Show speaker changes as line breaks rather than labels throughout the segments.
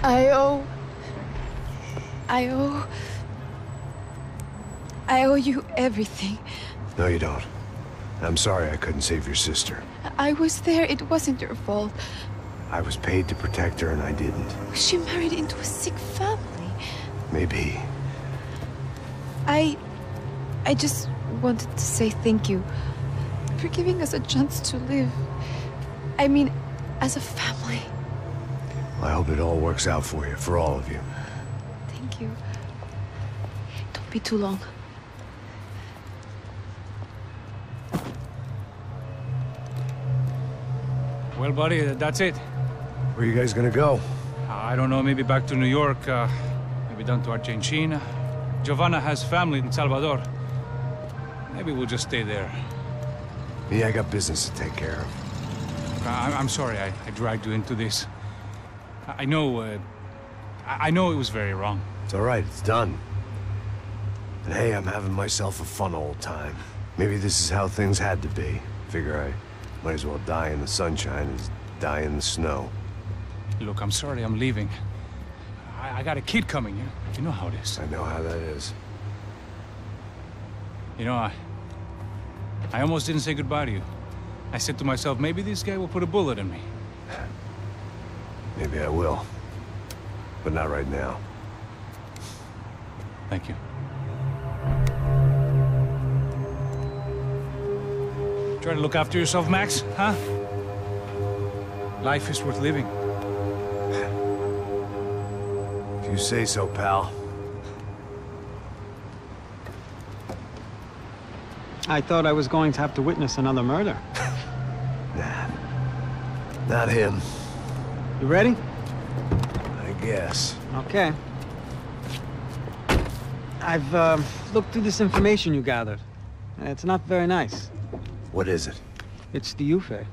I owe you everything.
No, you don't. I'm sorry I couldn't save your sister.
I was there. It wasn't your fault.
I was paid to protect her and I didn't.
She married into a sick family.
Maybe.
I just wanted to say thank you for giving us a chance to live. I mean, as a family.
I hope it all works out for you, for all of you.
Thank you. Don't be too long.
Well, buddy, that's it.
Where are you guys gonna go?
I don't know, maybe back to New York, maybe down to Argentina. Giovanna has family in Salvador. Maybe we'll just stay there.
Me, I got business to take care of.
I'm sorry I dragged you into this. I know it was very wrong.
It's all right, it's done. And hey, I'm having myself a fun old time. Maybe this is how things had to be. Figure I might as well die in the sunshine as die in the snow.
Look, I'm sorry I'm leaving. I got a kid coming, you know how it is.
I know how that is.
You know, I almost didn't say goodbye to you. I said to myself, maybe this guy will put a bullet in me.
Maybe I will. But not right now.
Thank you. Try to look after yourself, Max, huh? Life is worth living.
If you say so, pal.
I thought I was going to have to witness another murder.
Nah. Not him.
You ready?
I guess.
Okay. I've looked through this information you gathered. It's not very nice.
What is it?
It's the Xiii.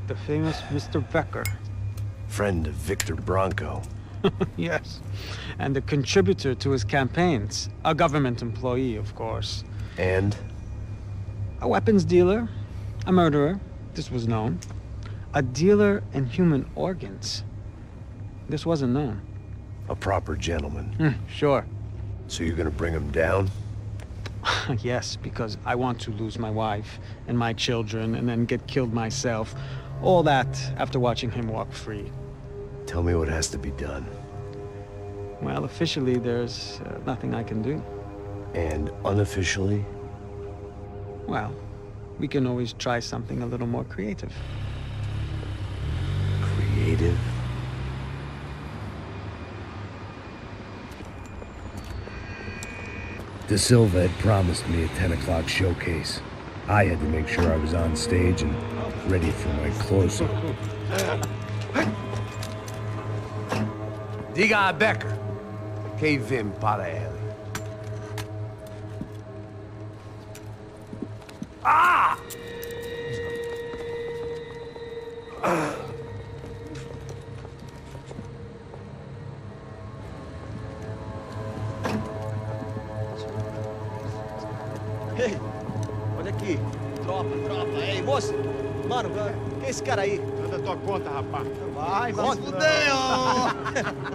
The famous Mr. Becker.
Friend of Victor Branco.
Yes. And a contributor to his campaigns. A government employee, of course.
And?
A weapons dealer. A murderer. This was known. A dealer in human organs. This wasn't known.
A proper gentleman.
Sure.
So you're gonna bring him down?
Yes, because I want to lose my wife and my children and then get killed myself. All that after watching him walk free.
Tell me what has to be done.
Well, officially, there's nothing I can do.
And unofficially?
Well, we can always try something a little more creative.
Creative? De Silva had promised me a 10 o'clock showcase. I had to make sure I was on stage and ready for my close-up. Diga a Becker que vim para ele. Ah!
Ei, olha aqui. Tropa. Ei, moço. Mano, quem é esse cara aí?
Manda tua conta, rapaz.
Vai, se fudeu!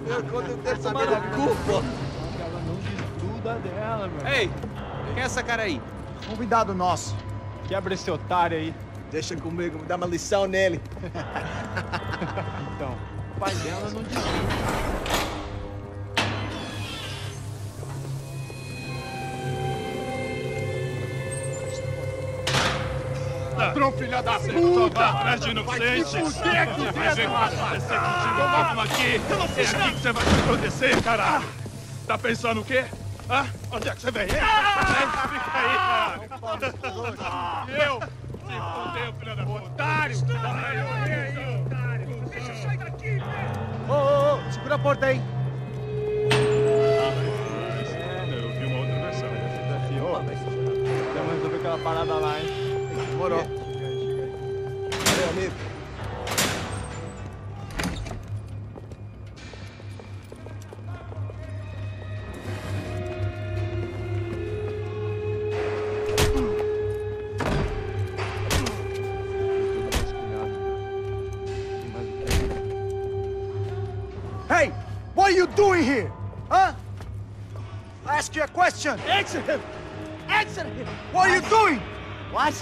Meu conta deve saber da culpa.
Ela não desgruda dela, meu.
Ei, quem é essa cara aí?
Convidado nosso. Quebra esse otário aí.
Deixa comigo, me dá uma lição nele.
Então, o pai dela não desgruda. Ladrão, filha da puta! Atrás de inocentes! Vai ver quando aparecer contigo mesmo aqui! É aqui que você vai se proteger, caralho! Tá pensando o quê? Hã? Onde é que você vem? Fica aí, caralho! Eu? Se fodeu, filha da puta! Otário! Otário! Deixa eu sair daqui, velho!
Ô, segura a porta aí!
Eu vi uma outra versão. Desafiou? Vamos resolver aquela parada lá, hein?
Demorou. Valeu, amigo. Hey! doing here? Huh? I ask you a question. Answer him! Answer him! What are you doing? What?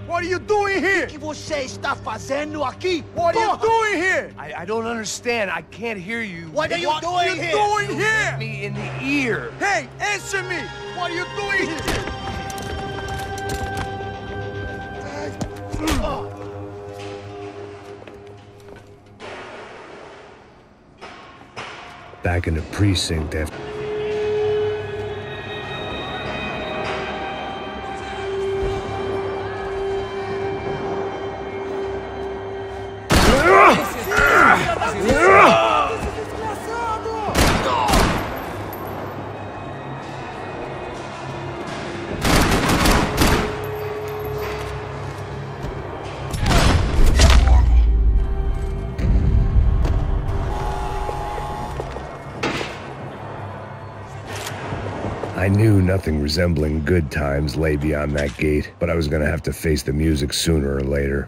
What are you doing here? O que você está fazendo aqui? What are you doing here?
I don't understand. I can't hear you.
What are you doing here? What are you doing here?
Hit me in the ear.
Hey, answer me! What are you doing here?
Back in the precinct after... I knew nothing resembling good times lay beyond that gate, but I was gonna have to face the music sooner or later.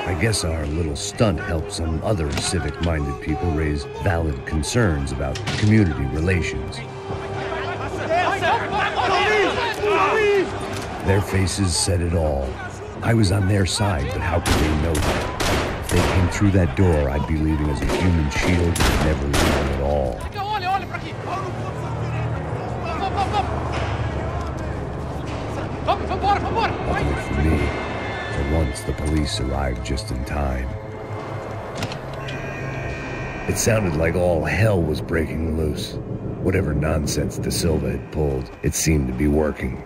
I guess our little stunt helped some other civic-minded people raise valid concerns about community relations. Their faces said it all. I was on their side, but how could they know that? If they came through that door, I'd be leaving as a human shield and never leaving at all. Luckily for me, for once the police arrived just in time. It sounded like all hell was breaking loose. Whatever nonsense De Silva had pulled, it seemed to be working.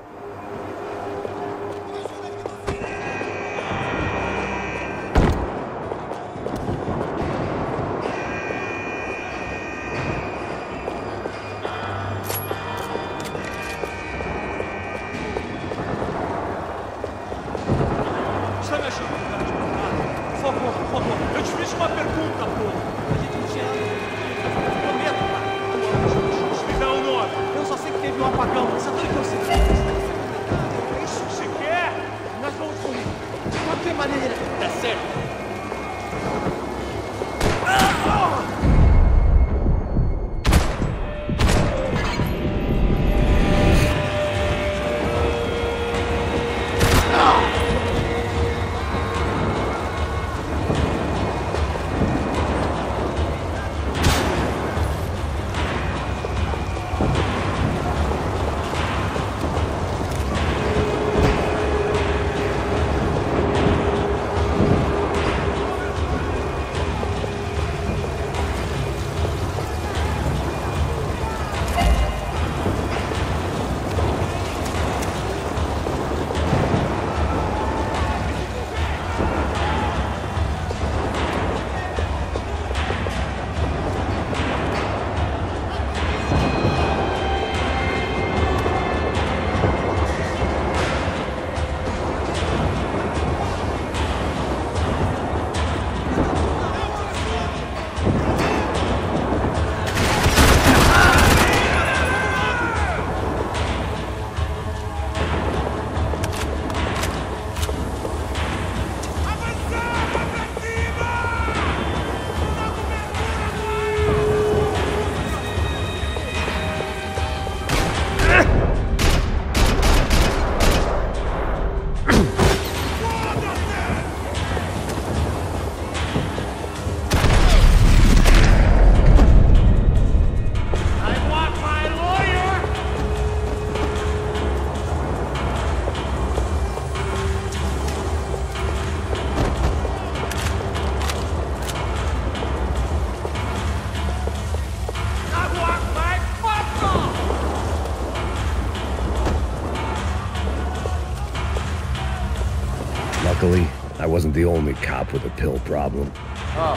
Luckily, I wasn't the only cop with a pill problem.
Oh.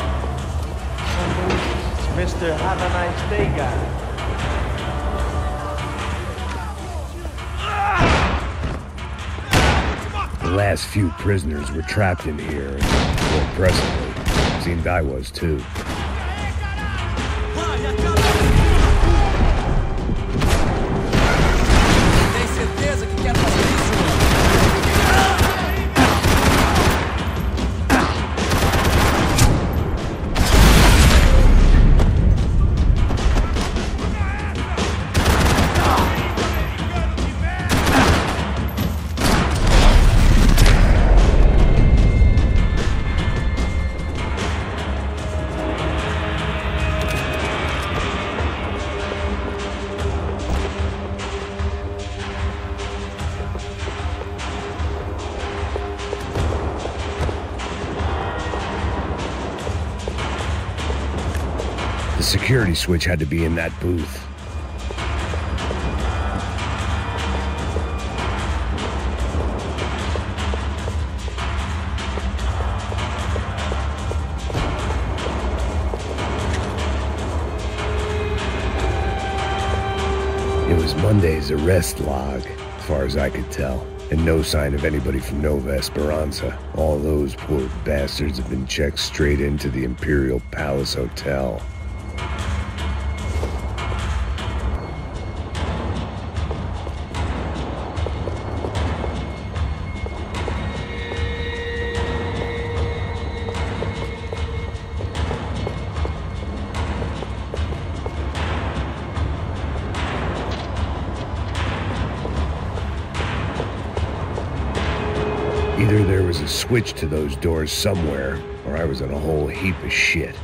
Mr. Have a nice day guy.
The last few prisoners were trapped in here, and more impressively, seemed I was too. The security switch had to be in that booth. It was Monday's arrest log, as far as I could tell, and no sign of anybody from Nova Esperanza. All those poor bastards have been checked straight into the Imperial Palace Hotel. Either there was a switch to those doors somewhere, or I was in a whole heap of shit.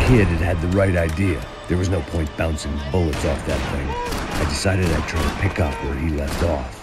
Kid had the right idea. There was no point bouncing bullets off that thing. I decided I'd try to pick up where he left off.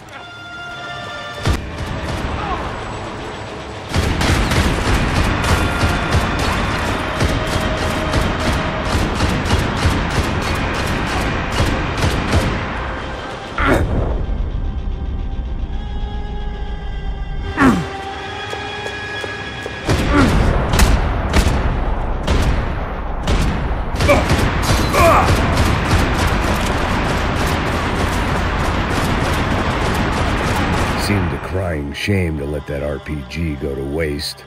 Seemed a crying shame to let that RPG go to waste.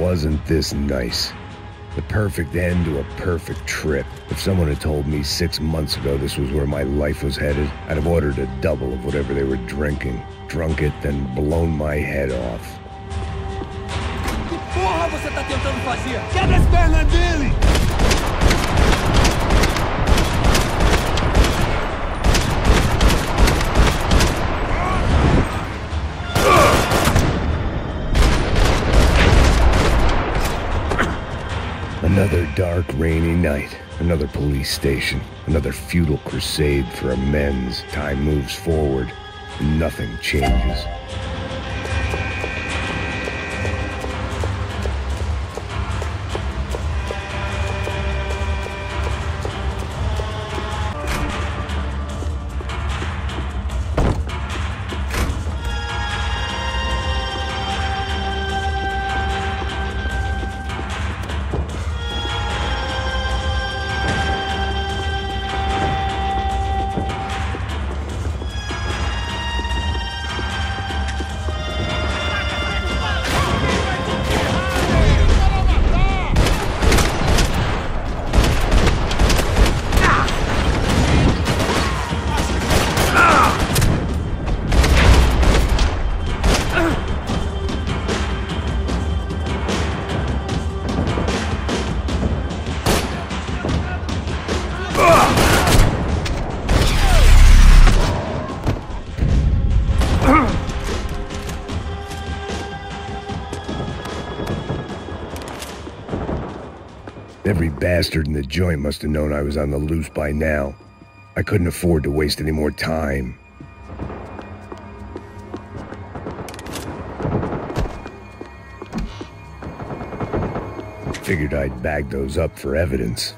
wasn't this nice. The perfect end to a perfect trip. If someone had told me 6 months ago this was where my life was headed, I'd have ordered a double of whatever they were drinking, drunk it, then blown my head off.
Que porra você tá tentando fazer? Quebra as pernas dele!
Another dark, rainy night. Another police station. Another futile crusade for amends. Time moves forward, and nothing changes. Every bastard in the joint must have known I was on the loose by now. I couldn't afford to waste any more time. Figured I'd bag those up for evidence.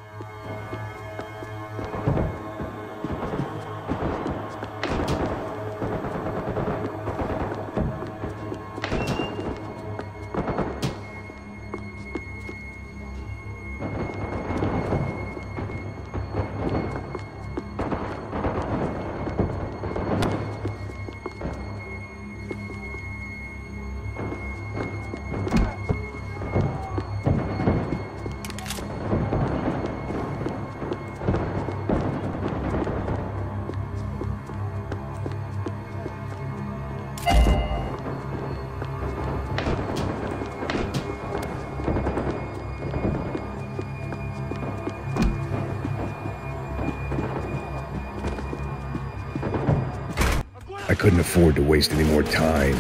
I couldn't afford to waste any more time.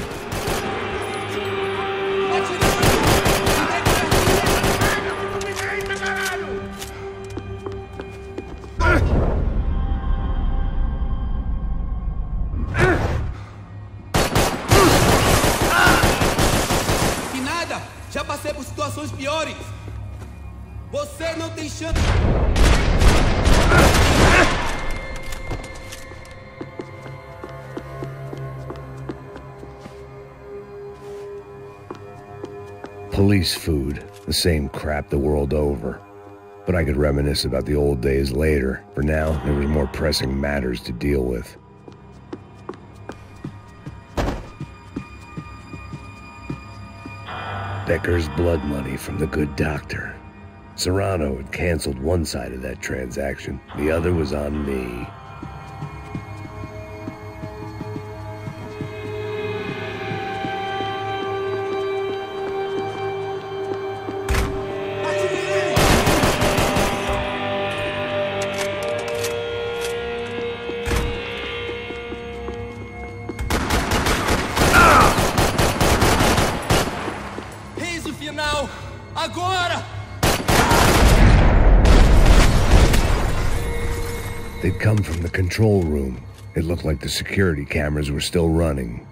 Que nada! Já passei por situações piores! Você não tem chance!
Police food, the same crap the world over. But I could reminisce about the old days later. For now, there was more pressing matters to deal with. Becker's blood money from the good doctor. Serrano had canceled one side of that transaction. The other was on me.
Agora!
They'd come from the control room. It looked like the security cameras were still running.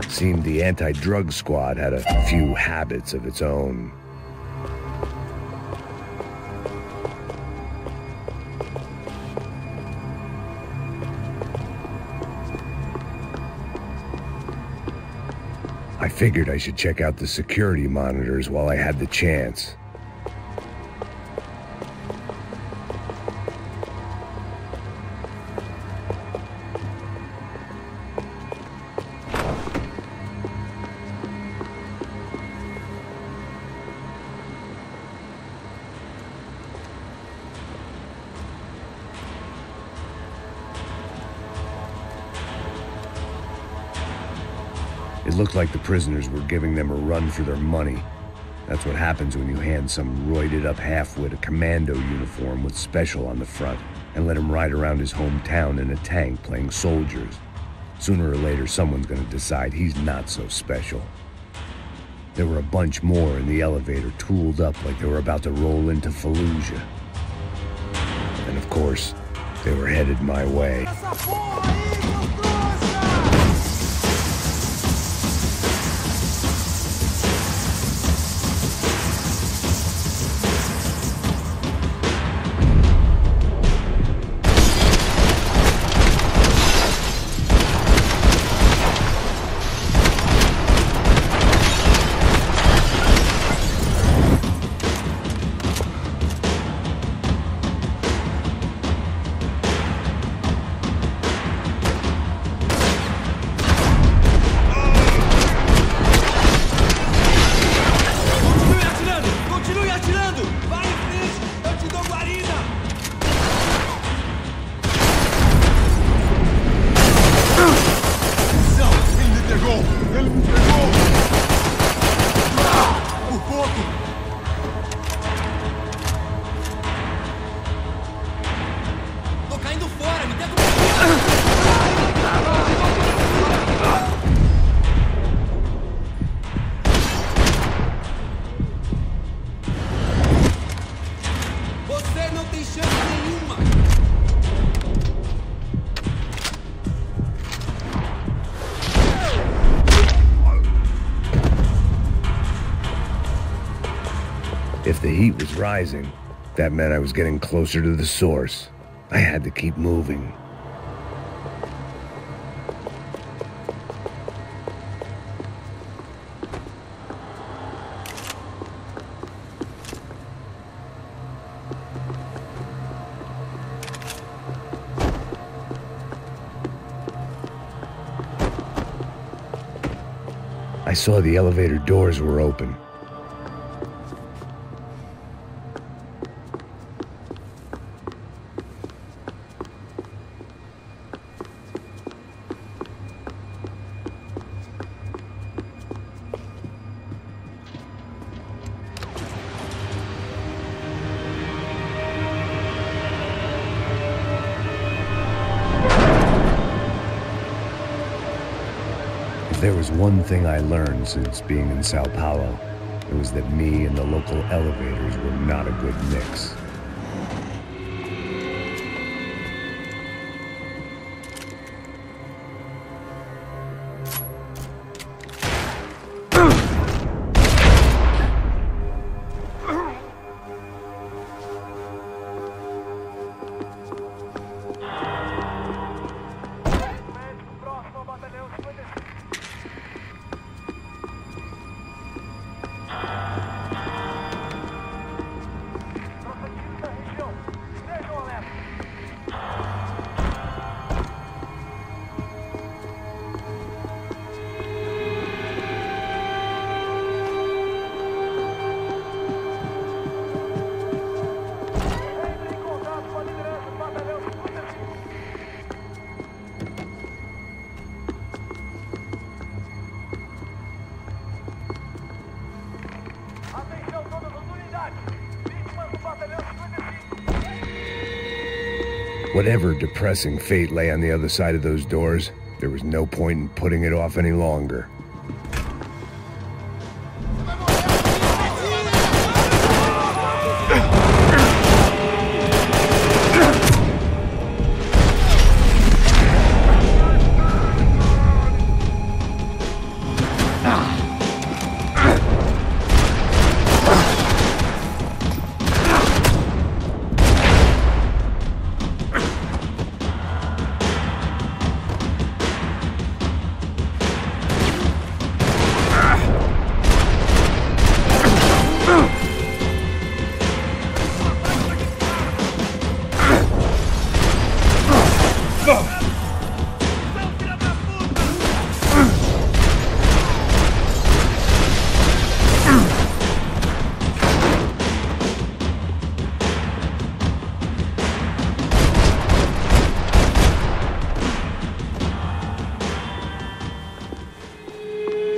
Seemed the anti-drug squad had a few habits of its own. I figured I should check out the security monitors while I had the chance. It looked like the prisoners were giving them a run for their money. That's what happens when you hand some roided-up halfwit a commando uniform with special on the front and let him ride around his hometown in a tank playing soldiers. Sooner or later, someone's gonna decide he's not so special. There were a bunch more in the elevator, tooled up like they were about to roll into Fallujah. And of course, they were headed my way. If the heat was rising, that meant I was getting closer to the source. I had to keep moving. I saw the elevator doors were open. If there was one thing I learned since being in São Paulo, it was that me and the local elevators were not a good mix. Whatever depressing fate lay on the other side of those doors, there was no point in putting it off any longer.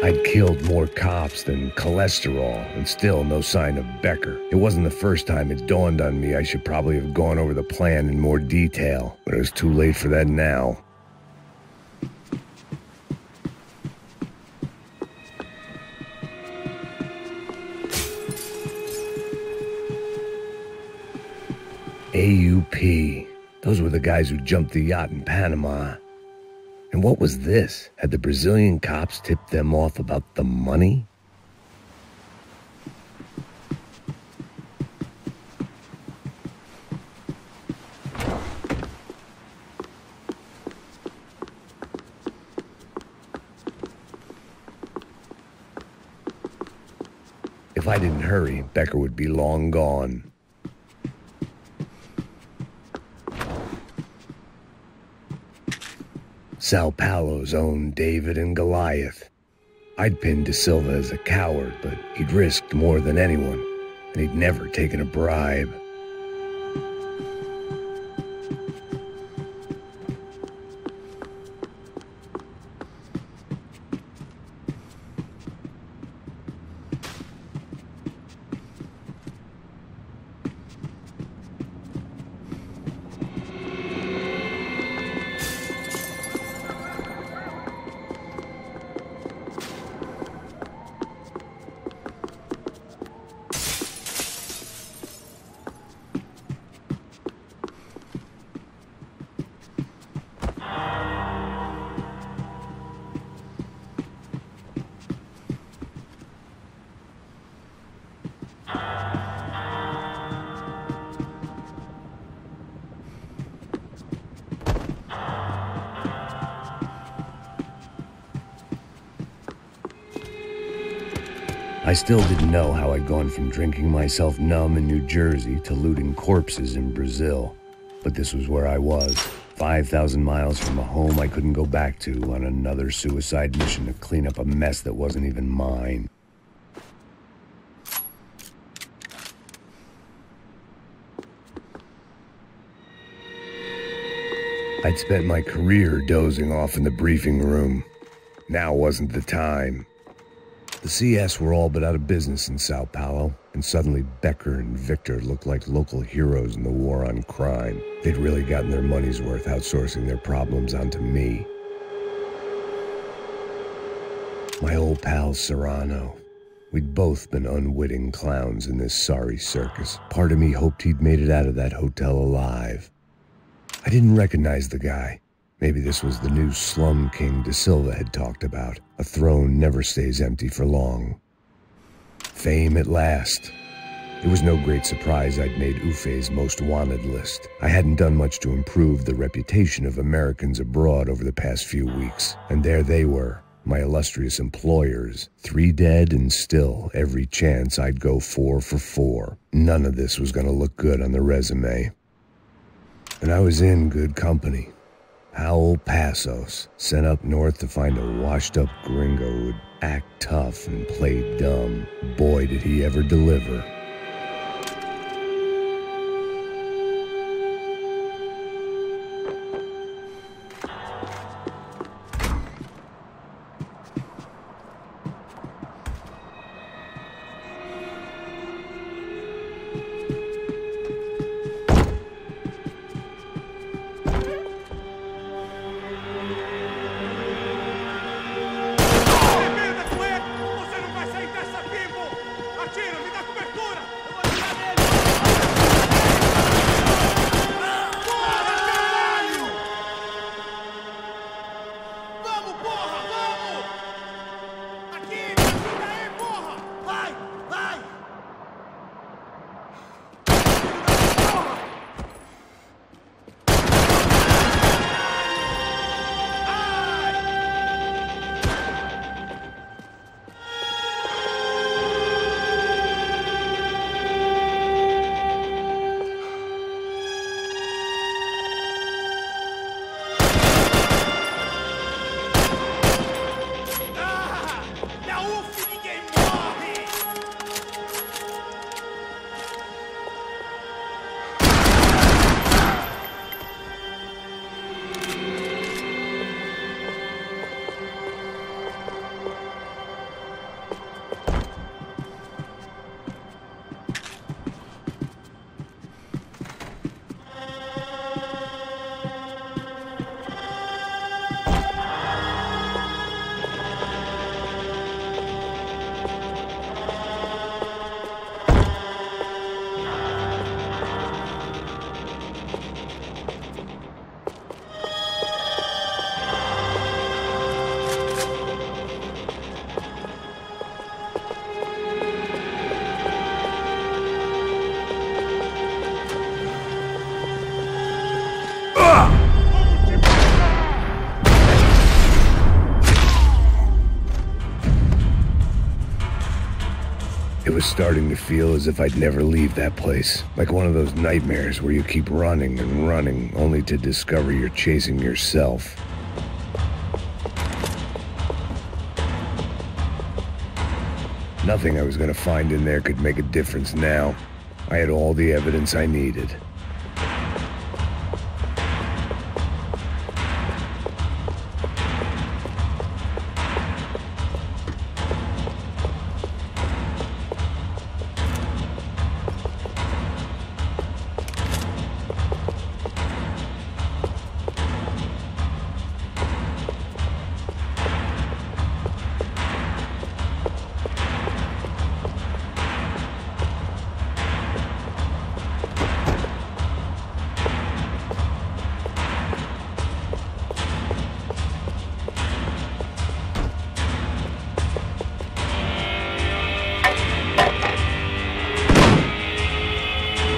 I'd killed more cops than cholesterol, and still no sign of Becker. It wasn't the first time it dawned on me I should probably have gone over the plan in more detail, but it was too late for that now. AUP. Those were the guys who jumped the yacht in Panama. And what was this? Had the Brazilian cops tipped them off about the money? If I didn't hurry, Becker would be long gone. São Paulo's own David and Goliath. I'd pinned De Silva as a coward, but he'd risked more than anyone, and he'd never taken a bribe. I still didn't know how I'd gone from drinking myself numb in New Jersey to looting corpses in Brazil. But this was where I was, 5,000 miles from a home I couldn't go back to, on another suicide mission to clean up a mess that wasn't even mine. I'd spent my career dozing off in the briefing room. Now wasn't the time. The CS were all but out of business in Sao Paulo, and suddenly Becker and Victor looked like local heroes in the war on crime. They'd really gotten their money's worth outsourcing their problems onto me. My old pal Serrano. We'd both been unwitting clowns in this sorry circus. Part of me hoped he'd made it out of that hotel alive. I didn't recognize the guy. Maybe this was the new slum king De Silva had talked about. A throne never stays empty for long. Fame at last. It was no great surprise I'd made Ufe's most wanted list. I hadn't done much to improve the reputation of Americans abroad over the past few weeks. And there they were, my illustrious employers. 3 dead and still every chance I'd go 4 for 4. None of this was going to look good on the resume. And I was in good company. Howell Passos, sent up north to find a washed-up gringo who'd act tough and play dumb. Boy, did he ever deliver.
Atira, me dá cobertura!
It was starting to feel as if I'd never leave that place. Like one of those nightmares where you keep running and running, only to discover you're chasing yourself. Nothing I was going to find in there could make a difference now. I had all the evidence I needed.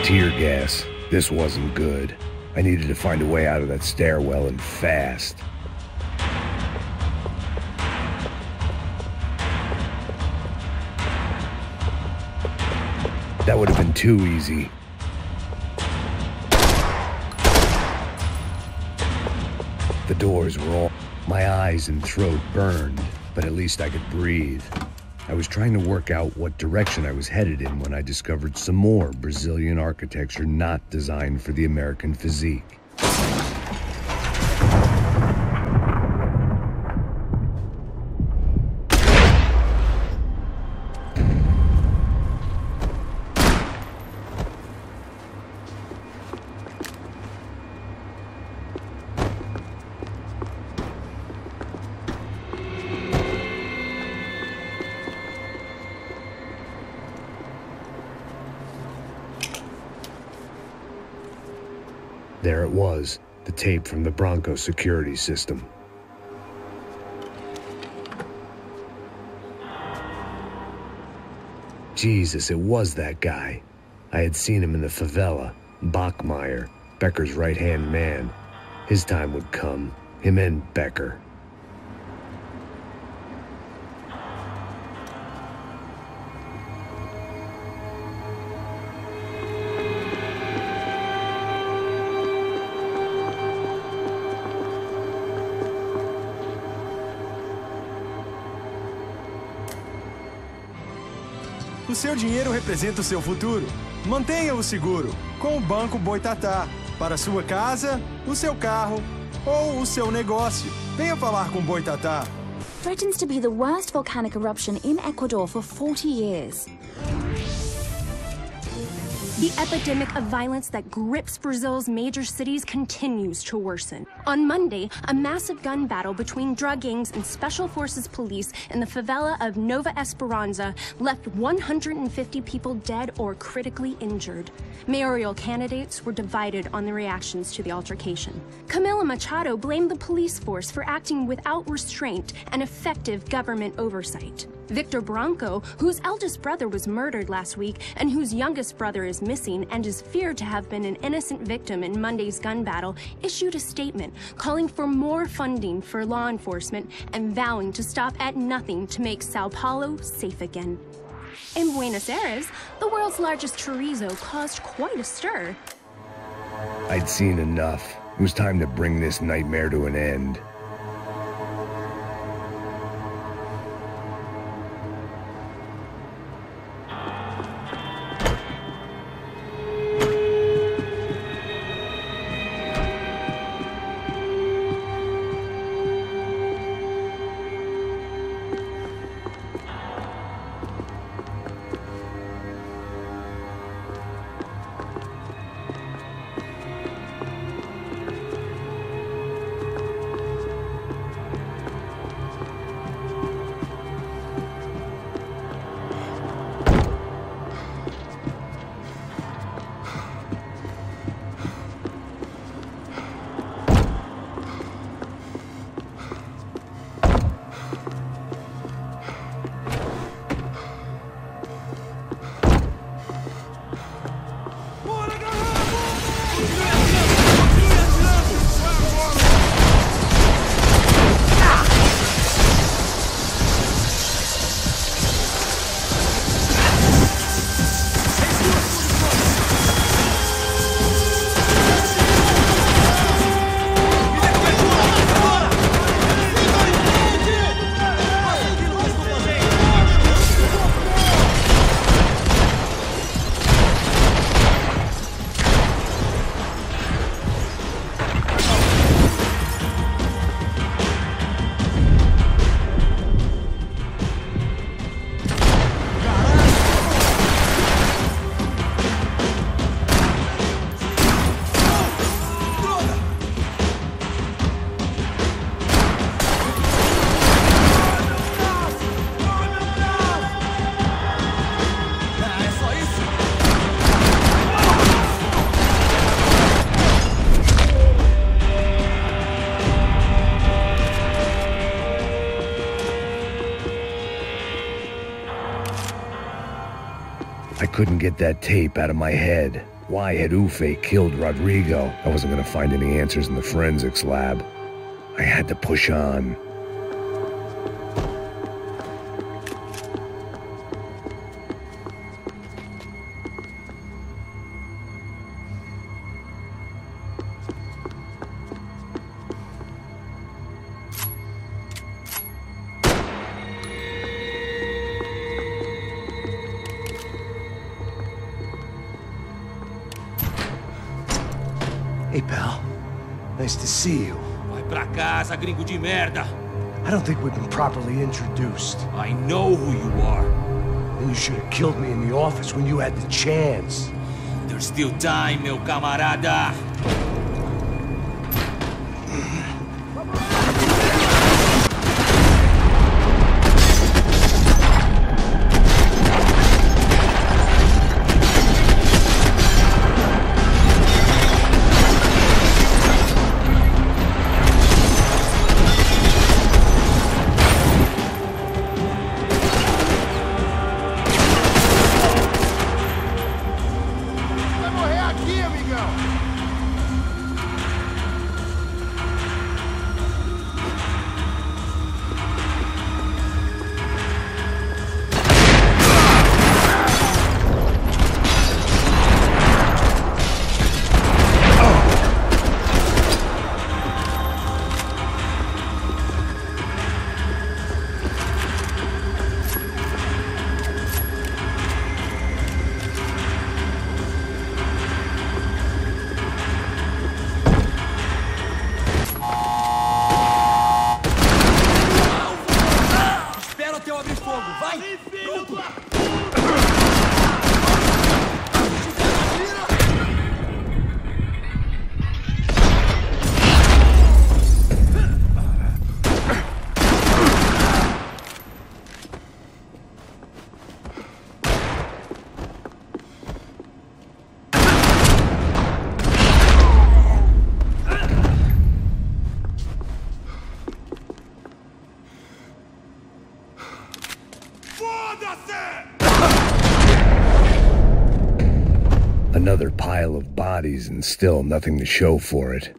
Tear gas. This wasn't good. I needed to find a way out of that stairwell and fast. That would have been too easy. The doors were all... My eyes and throat burned, but at least I could breathe. I was trying to work out what direction I was headed in when I discovered some more Brazilian architecture not designed for the American physique. There it was, the tape from the Branco security system. Jesus, it was that guy. I had seen him in the favela, Bachmeyer, Becker's right-hand man. His time would come, him and Becker.
O seu dinheiro representa o seu futuro. Mantenha-o seguro com o Banco Boitatá. Para a sua casa, o seu carro ou o seu negócio. Venha falar com o Boitatá.
Threatens to be the worst volcanic eruption in Ecuador for 40 years.
The epidemic of violence that grips Brazil's major cities continues to worsen. On Monday, a massive gun battle between drug gangs and special forces police in the favela of Nova Esperança left 150 people dead or critically injured. Mayoral candidates were divided on the reactions to the altercation. Camila Machado blamed the police force for acting without restraint and effective government oversight. Victor Branco, whose eldest brother was murdered last week and whose youngest brother is missing and is feared to have been an innocent victim in Monday's gun battle, issued a statement calling for more funding for law enforcement and vowing to stop at nothing to make São Paulo safe again. In Buenos Aires, the world's largest chorizo caused quite a stir.
I'd seen enough. It was time to bring this nightmare to an end. I couldn't get that tape out of my head. Why had Xiii killed Rodrigo? I wasn't gonna find any answers in the forensics lab. I had to push on.
Hey, pal. Nice to see you.
Vai pra casa, gringo de merda.
I don't think we've been properly introduced.
I know who you are.
Then you should have killed me in the office when you had the chance.
There's still time, meu camarada.
Another pile of bodies and still nothing to show for it.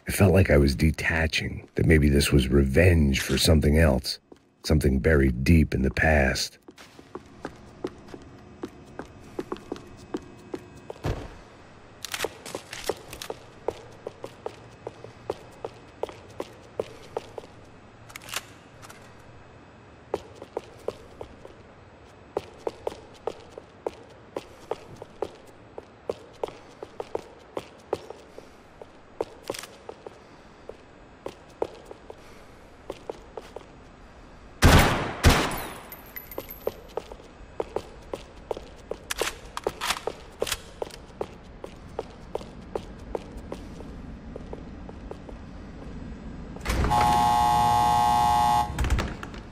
It felt like I was detaching, that maybe this was revenge for something else, something buried deep in the past.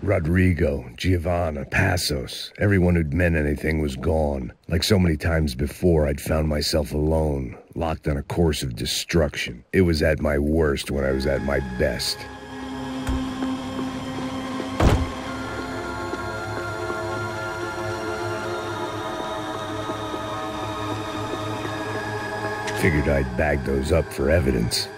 Rodrigo, Giovanna, Passos, everyone who'd meant anything was gone. Like so many times before, I'd found myself alone, locked on a course of destruction. It was at my worst when I was at my best. Figured I'd bag those up for evidence.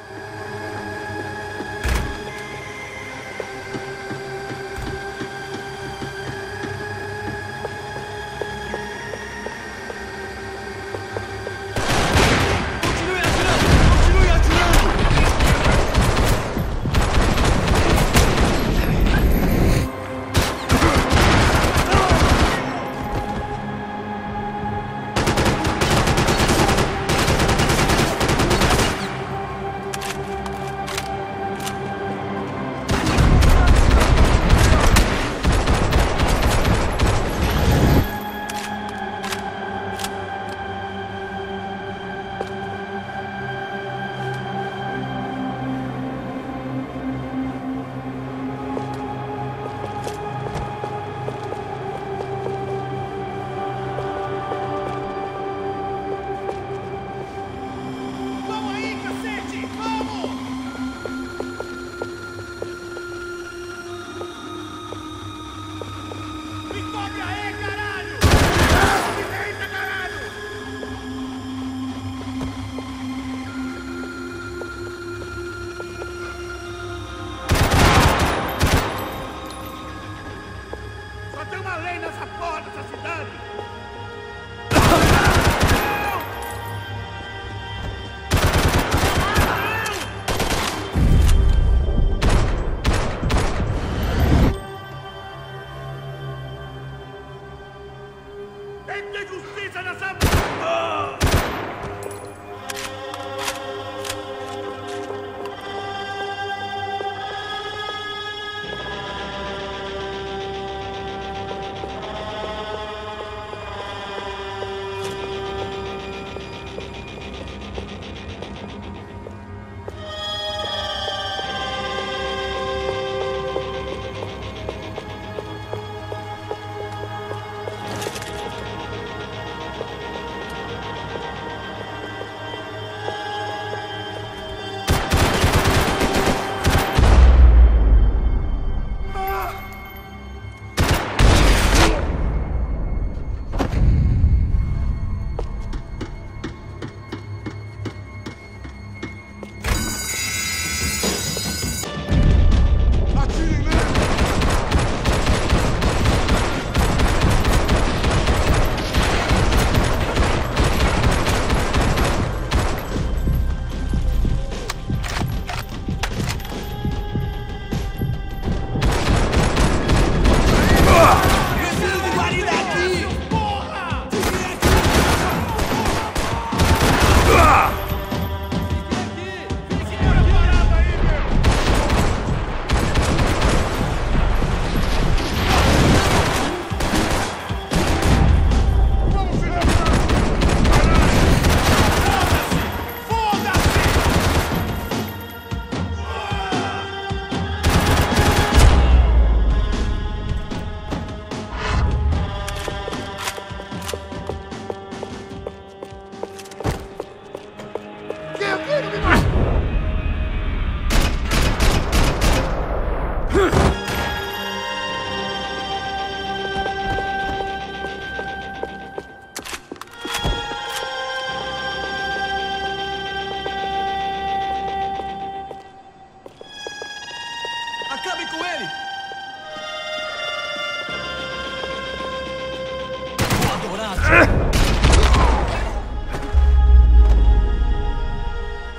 Acabe com ele!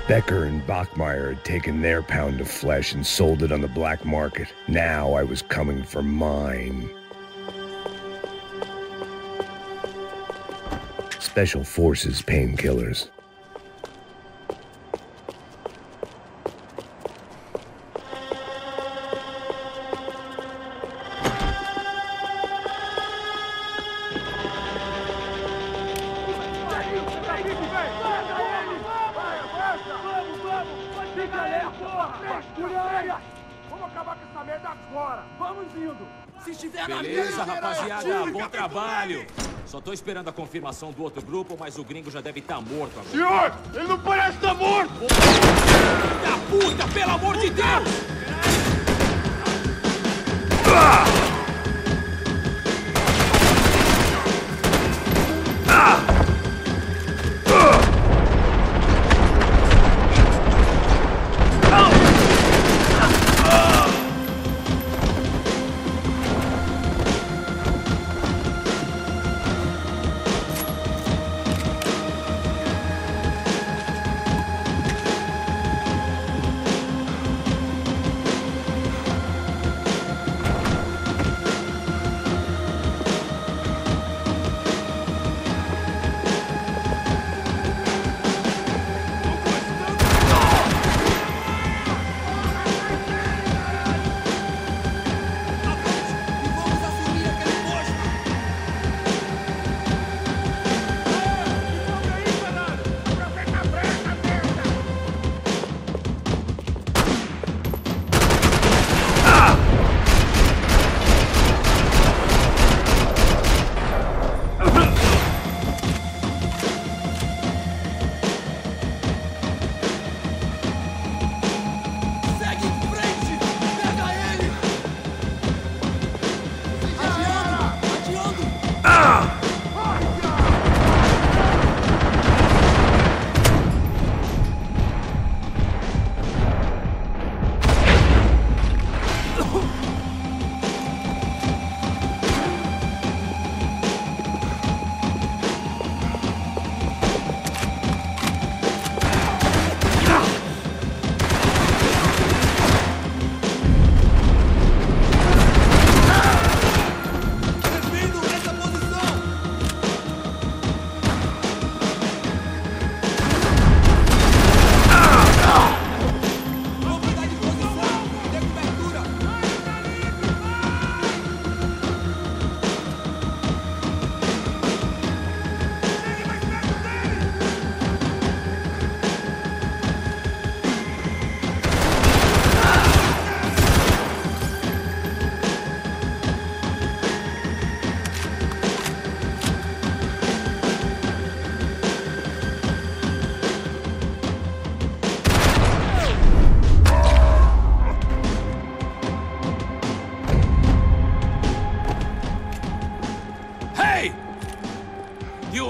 Becker and Bachmeyer had taken their pound of flesh and sold it on the black market. Now I was coming for mine. Special Forces painkillers.
Beleza, rapaziada, bom trabalho. Só tô esperando a confirmação do outro grupo, mas o gringo já deve estar morto agora.
Senhor, ele não parece estar morto!
Da puta, pelo amor de Deus!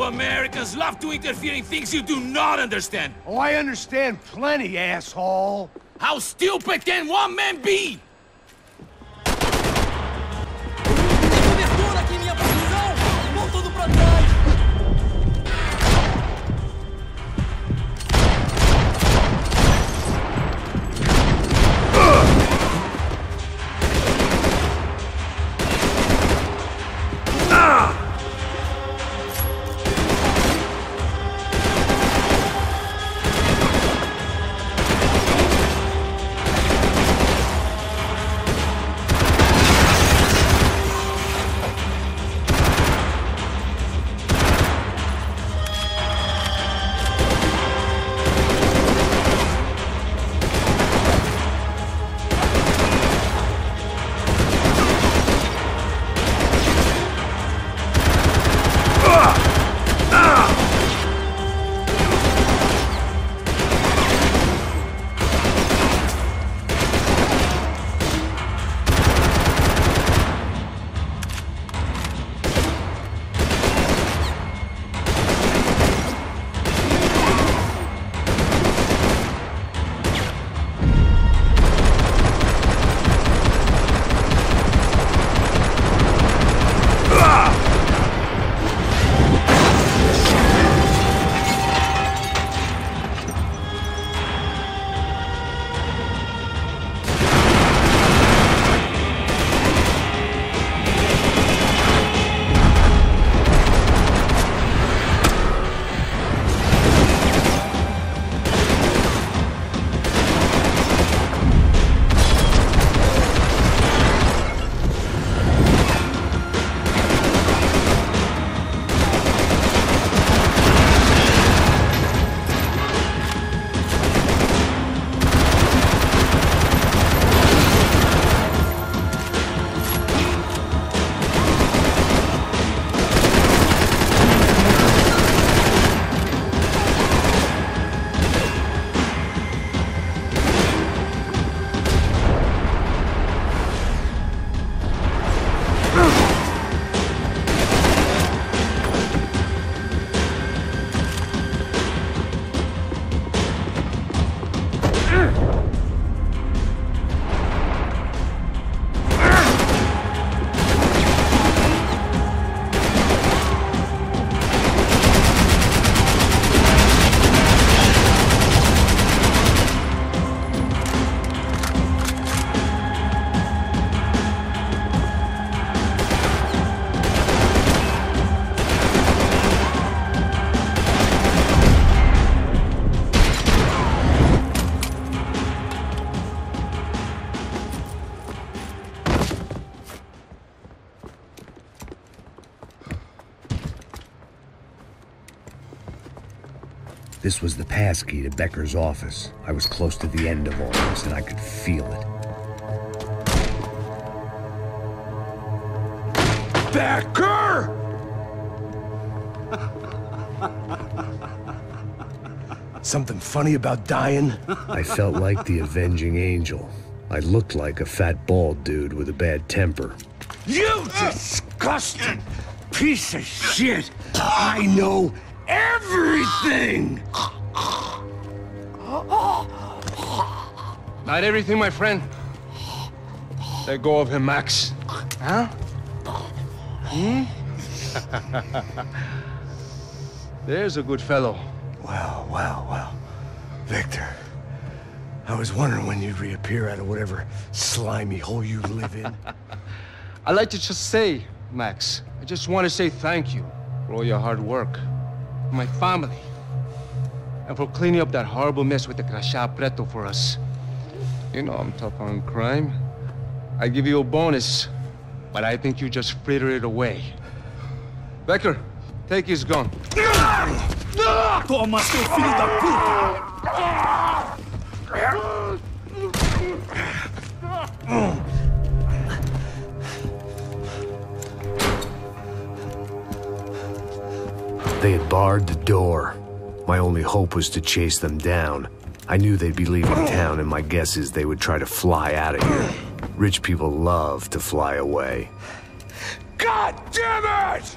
Americans love to interfere in things you do not understand.
Oh, I understand plenty, asshole.
How stupid can one man be?
Cobertura aqui, minha posição! Vão tudo pra trás!
This was the passkey to Becker's office. I was close to the end of all this, and I could feel it.
Becker!
Something funny about dying? I felt like the avenging angel. I looked like a fat bald dude with a bad temper.
You disgusting piece of shit! I know everything!
Not everything, my friend. Let go of him, Max. Huh? There's a good fellow.
Well. Victor, I was wondering when you'd reappear out of whatever slimy hole you live in.
I'd like to just say, Max, I just want to say thank you for all your hard work, for my family, and for cleaning up that horrible mess with the crachá preto for us. You know I'm tough on crime. I give you a bonus, but I think you just fritter it away. Becker, take his gun.
Toma, seu filho da puta!
They had barred the door. My only hope was to chase them down. I knew they'd be leaving town, and my guess is they would try to fly out of here. Rich people love to fly away.
God damn it!